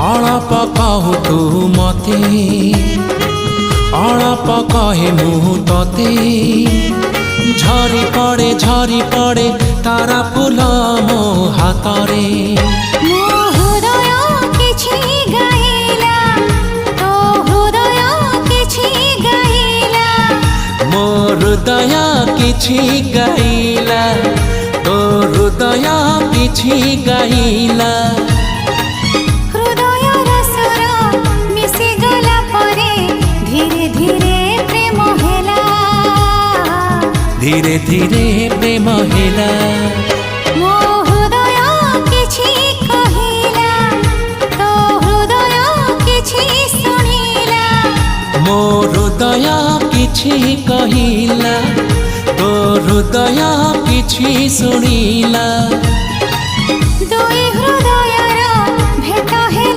अळप कहु तू मते अळप कहे मु तते झरी पड़े तारा फूल मो हातरे हृदय किछि गाइला तो हृदय किछि गाइला हृदय रसर मिसी गला परे धीरे धीरे प्रेम हेला धीरे धीरे प्रेम हेला मो हृदय किछि कहिला तो हृदय किछि सुनिला मो हृदय किछि कहिला तो हृदय किछि सुनिला।